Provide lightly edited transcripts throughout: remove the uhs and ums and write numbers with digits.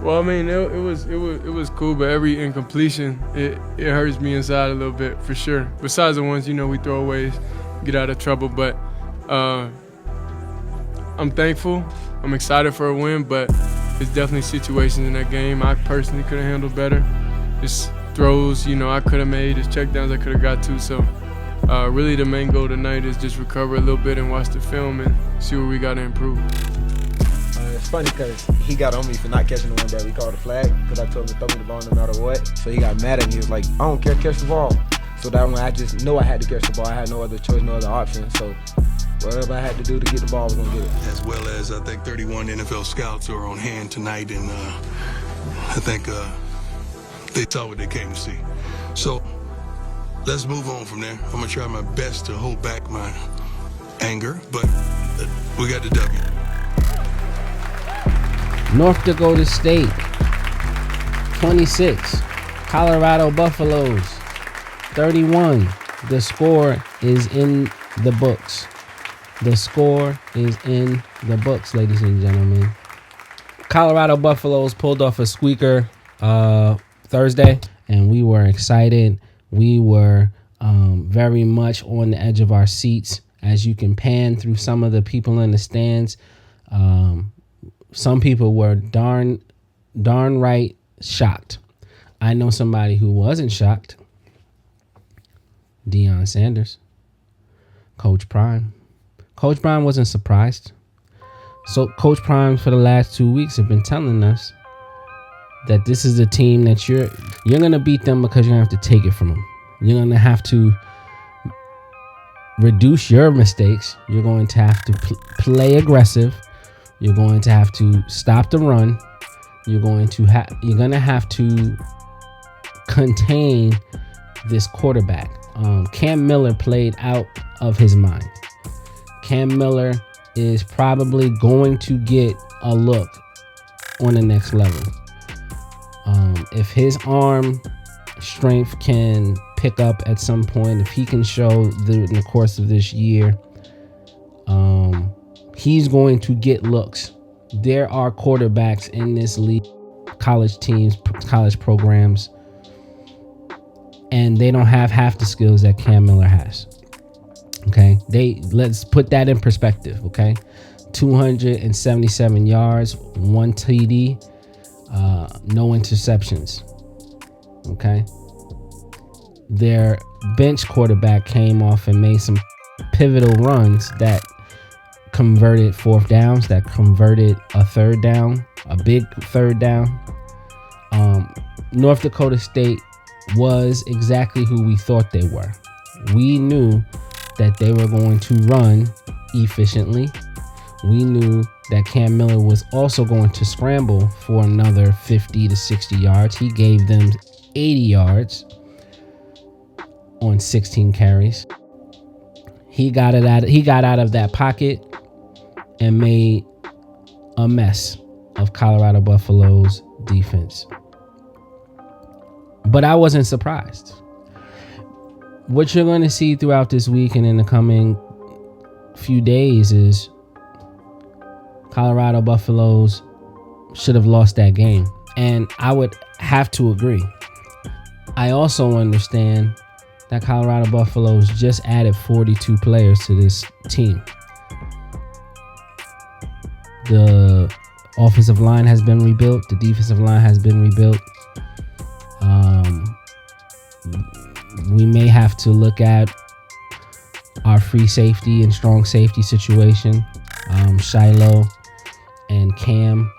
Well, I mean, it was cool, but every incompletion, it hurts me inside a little bit, for sure. Besides the ones, we throw away, get out of trouble. But I'm thankful. I'm excited for a win, but there's definitely situations in that game I personally could have handled better. Just throws, I could have made. Just checkdowns I could have got to. So really the main goal tonight is just recover a little bit and watch the film and see where we got to improve. It's funny because he got on me for not catching the one that we called a flag because I told him to throw me the ball no matter what. So he got mad at me. He was like, I don't care, catch the ball. So that one, I just know I had to catch the ball. I had no other choice, no other option. So whatever I had to do to get the ball, I was going to get it. As well as I think 31 NFL scouts are on hand tonight, and I think they saw what they came to see. So let's move on from there. I'm going to try my best to hold back my anger, but we got the W. North Dakota State, 26. Colorado Buffaloes, 31. The score is in the books. The score is in the books, ladies and gentlemen. Colorado Buffaloes pulled off a squeaker Thursday, and we were excited. We were very much on the edge of our seats. As you can pan through some of the people in the stands, some people were darn right shocked. I know somebody who wasn't shocked. Deion Sanders. Coach Prime. Coach Prime wasn't surprised. So Coach Prime for the last 2 weeks have been telling us that this is a team that you're going to beat them because you're going to have to take it from them. You're going to have to reduce your mistakes. You're going to have to play aggressive. You're going to have to stop the run. You're going to have to contain this quarterback. Cam Miller played out of his mind. Cam Miller is probably going to get a look on the next level. If his arm strength can pick up at some point, if he can show in the course of this year, he's going to get looks. There are quarterbacks in this league, college teams, college programs, and they don't have half the skills that Cam Miller has. Okay, let's put that in perspective. Okay, 277 yards, 1 TD, no interceptions. Okay, their bench quarterback came off and made some pivotal runs that converted fourth downs, that converted a third down, a big third down. North Dakota State was exactly who we thought they were. We knew that they were going to run efficiently. We knew that Cam Miller was also going to scramble for another 50 to 60 yards. He gave them 80 yards on 16 carries. He got out of that pocket and made a mess of Colorado Buffalo's defense. But I wasn't surprised. What you're going to see throughout this week and in the coming few days is Colorado Buffaloes should have lost that game. And I would have to agree. I also understand that Colorado Buffaloes just added 42 players to this team. The offensive line has been rebuilt. The defensive line has been rebuilt. We may have to look at our free safety and strong safety situation. Shiloh and Cam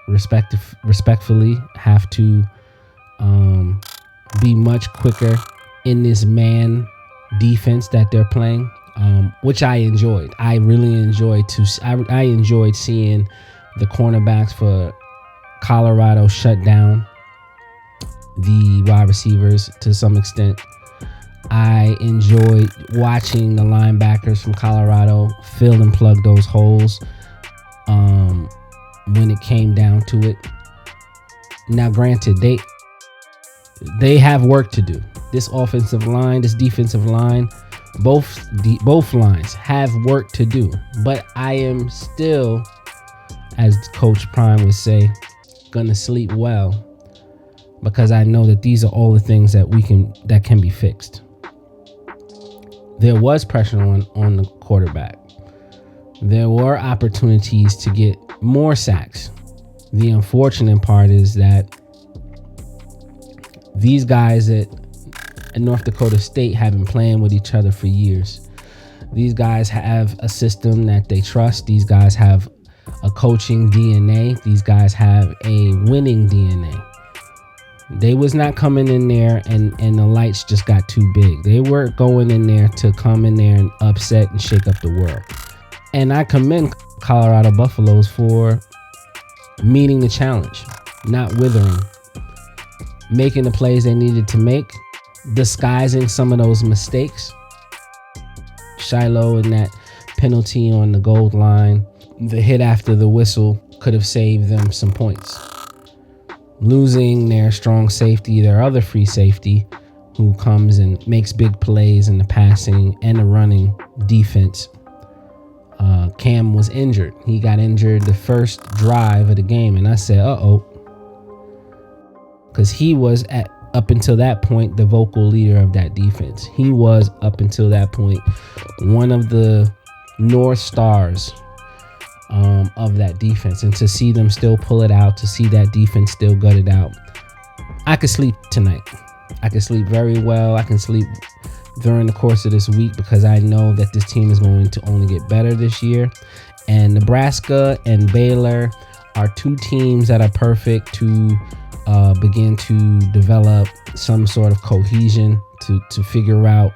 respectfully have to be much quicker in this man defense that they're playing, which I enjoyed. I really enjoyed I enjoyed seeing the cornerbacks for Colorado shut down the wide receivers to some extent. I enjoyed watching the linebackers from Colorado fill and plug those holes when it came down to it. Now, granted, they have work to do. This offensive line, this defensive line, both lines have work to do. But I am still as Coach Prime would say, gonna sleep well, because I know that these are all the things that can be fixed. There was pressure on the quarterback. There were opportunities to get more sacks. The unfortunate part is that these guys at North Dakota State have been playing with each other for years. These guys have a system that they trust. These guys have a coaching DNA. These guys have a winning DNA. They was not coming in there and the lights just got too big. They were going in there to come in there and upset and shake up the world. And I commend Colorado Buffaloes for meeting the challenge, not withering, making the plays they needed to make, disguising some of those mistakes. Shiloh and that penalty on the goal line, the hit after the whistle could have saved them some points. Losing their strong safety, their other free safety, who comes and makes big plays in the passing and the running defense. Cam was injured. He got injured the first drive of the game, and I said, because he was up until that point the vocal leader of that defense. He was up until that point one of the North Stars of that defense, and to see them still pull it out, to see that defense still gut it out, I could sleep tonight. I could sleep very well. I can sleep during the course of this week, because I know that this team is going to only get better this year. And Nebraska and Baylor are two teams that are perfect to begin to develop some sort of cohesion, to figure out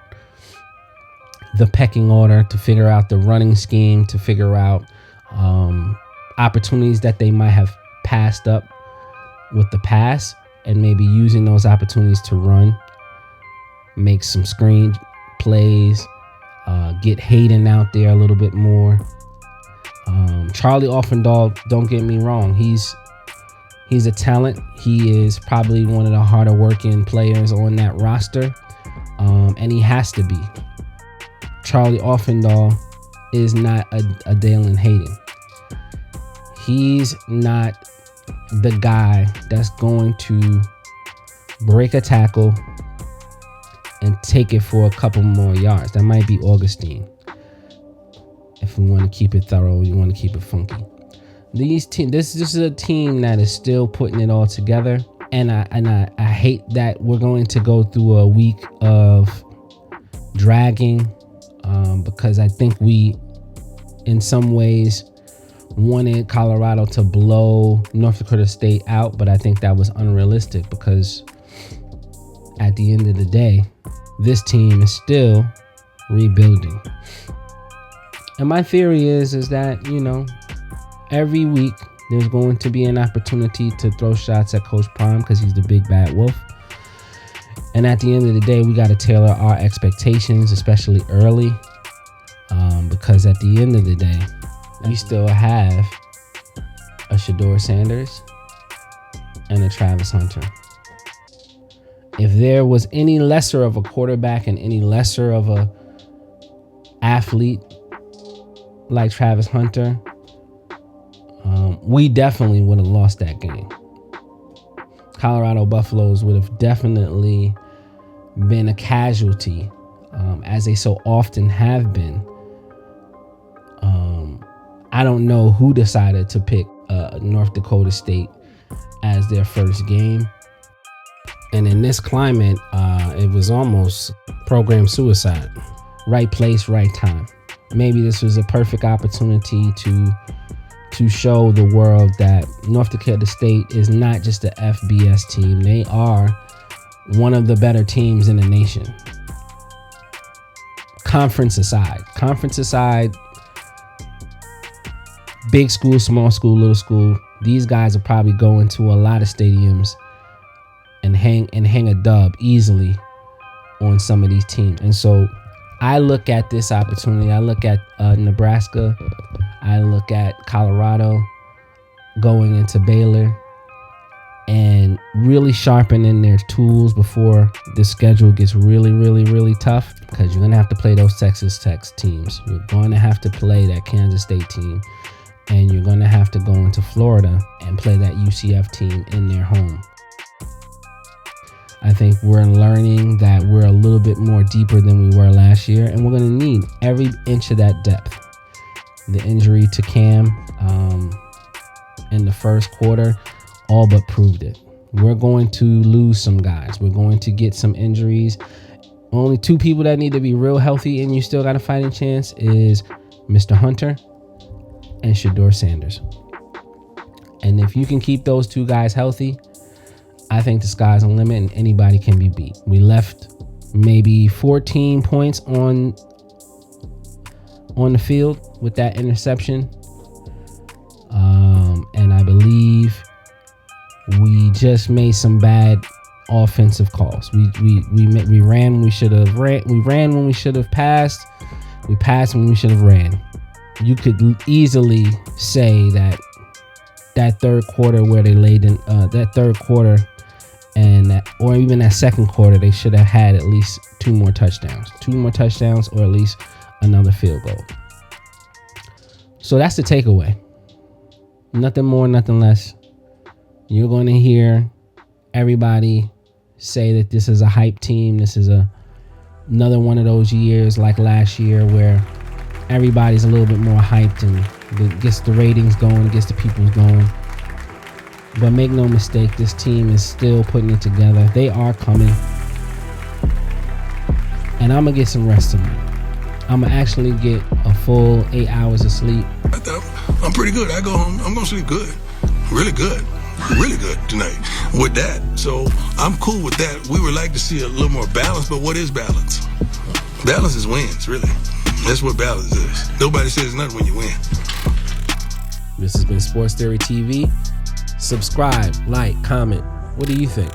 the pecking order, to figure out the running scheme, to figure out opportunities that they might have passed up with the pass, and maybe using those opportunities to run, make some screen plays, get Hayden out there a little bit more. Charlie Offendahl, don't get me wrong, he's a talent. He is probably one of the harder working players on that roster, and he has to be. Charlie Offendahl is not a Dalen Hayden. He's not the guy that's going to break a tackle and take it for a couple more yards. That might be Augustine. If we want to keep it thorough, you want to keep it funky. This is a team that is still putting it all together, and I hate that we're going to go through a week of dragging, because I think we, in some ways, wanted Colorado to blow North Dakota State out, but I think that was unrealistic, because at the end of the day, this team is still rebuilding. And my theory is that, every week there's going to be an opportunity to throw shots at Coach Prime, because he's the big bad wolf. And at the end of the day, we got to tailor our expectations, especially early, because at the end of the day, we still have a Shedeur Sanders and a Travis Hunter. If there was any lesser of a quarterback and any lesser of a athlete like Travis Hunter, we definitely would have lost that game. Colorado Buffaloes would have definitely been a casualty, as they so often have been. I don't know who decided to pick North Dakota State as their first game. And in this climate, it was almost program suicide. Right place, right time. Maybe this was a perfect opportunity to show the world that North Dakota State is not just a FBS team. They are one of the better teams in the nation. Conference aside, big school, small school, little school, these guys will probably go into a lot of stadiums and hang a dub easily on some of these teams. And so I look at this opportunity. I look at Nebraska. I look at Colorado going into Baylor and really sharpening their tools before the schedule gets really, really, really tough, because you're going to have to play those Texas Tech teams. You're going to have to play that Kansas State team. and you're going to have to go into Florida and play that UCF team in their home. I think we're learning that we're a little bit more deeper than we were last year, and we're going to need every inch of that depth. The injury to Cam in the first quarter all but proved it. We're going to lose some guys. We're going to get some injuries. Only two people that need to be real healthy and you still got a fighting chance is Mr. Hunter and Shedeur Sanders. And if you can keep those two guys healthy, I think the sky's the limit and anybody can be beat. We left maybe 14 points on the field with that interception. And I believe we just made some bad offensive calls. We ran when we should have ran. We ran when we should have passed. We passed when we should have ran. You could easily say that third quarter where they laid in that third quarter or even that second quarter, they should have had at least two more touchdowns or at least another field goal. So that's the takeaway. Nothing more, nothing less. You're going to hear everybody say that this is a hype team. This is another one of those years like last year where everybody's a little bit more hyped and gets the ratings going, gets the people going. But make no mistake, this team is still putting it together. They are coming. And I'm going to get some rest tonight. I'm going to actually get a full 8 hours of sleep. I'm pretty good. I go home, I'm going to sleep good. Really good tonight with that. So I'm cool with that. We would like to see a little more balance, but what is balance? Balance is wins, really. That's what balance is. Nobody says nothing when you win. This has been Sports Theory TV. Subscribe, like, comment. What do you think?